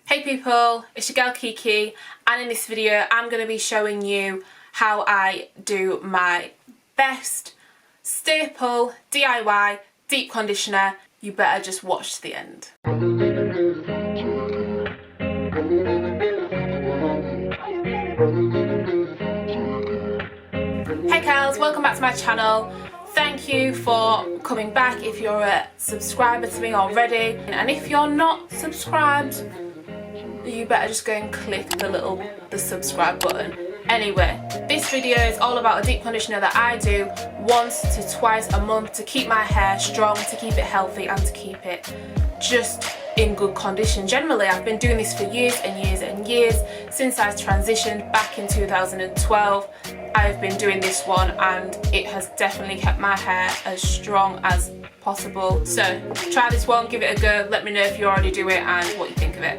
Hey people, it's your girl Kiki, and in this video I'm going to be showing you how I do my best staple DIY deep conditioner. You better just watch to the end. Hey Kurls, welcome back to my channel. Thank you for coming back if you're a subscriber to me already, and if you're not subscribed, you better just go and click the subscribe button. Anyway, this video is all about a deep conditioner that I do once to twice a month to keep my hair strong, to keep it healthy, and to keep it just in good condition. Generally, I've been doing this for years and years and years. Since I transitioned back in 2012, I've been doing this one and it has definitely kept my hair as strong as possible. So try this one, give it a go, let me know if you already do it and what you think of it.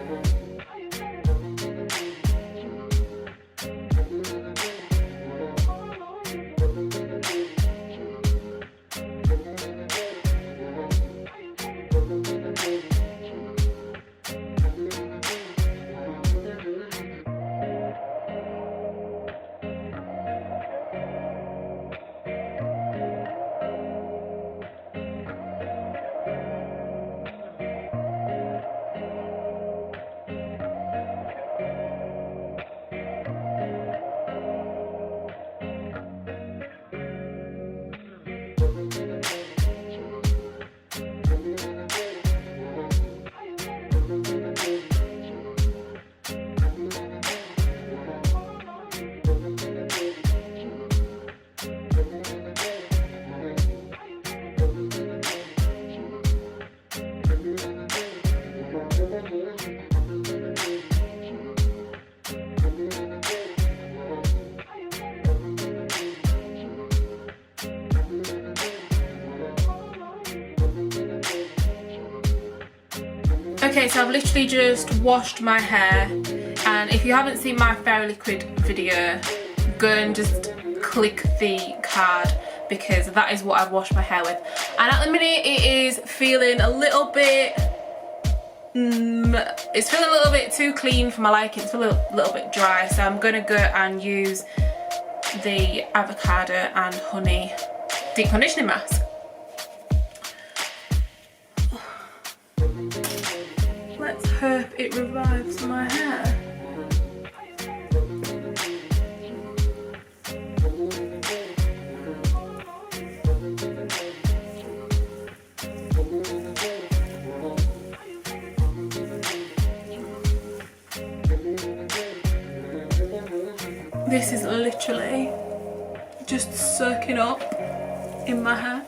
Okay, so I've literally just washed my hair, and if you haven't seen my Fairy Liquid video, go and just click the card because that is what I've washed my hair with. And at the minute it is feeling a little bit, it's feeling a little bit too clean for my liking. It's a little bit dry, so I'm gonna go and use the avocado and honey deep conditioning mask. Let's hope it revives my hair. This is literally just soaking up in my hair.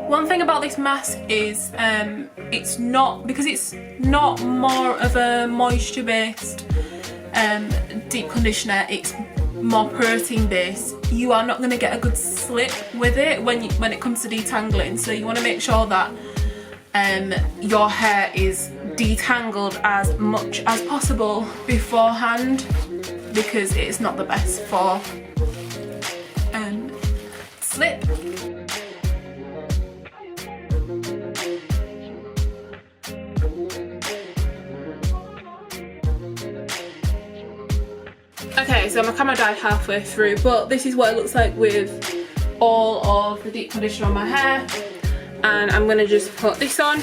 One thing about this mask is it's not more of a moisture based deep conditioner, it's more protein based. You are not going to get a good slip with it when it comes to detangling, so you want to make sure that your hair is detangled as much as possible beforehand, because it's not the best for slip. Okay, so my camera died halfway through, but this is what it looks like with all of the deep conditioner on my hair. And I'm going to just put this on,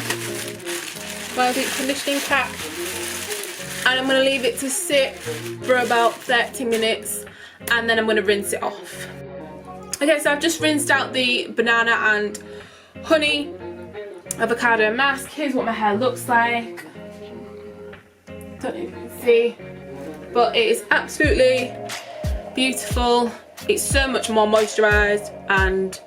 my deep conditioning cap, and I'm going to leave it to sit for about 30 minutes and then I'm going to rinse it off. Okay, so I've just rinsed out the banana and honey avocado mask. Here's what my hair looks like. Don't know if you can see, but it is absolutely beautiful. It's so much more moisturised and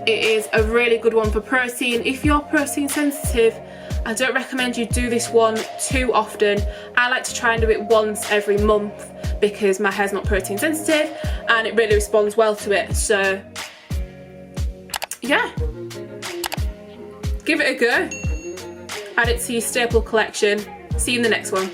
it is a really good one for protein. If you're protein sensitive, I don't recommend you do this one too often. I like to try and do it once every month because my hair's not protein sensitive and it really responds well to it. So yeah, give it a go. Add it to your staple collection. See you in the next one.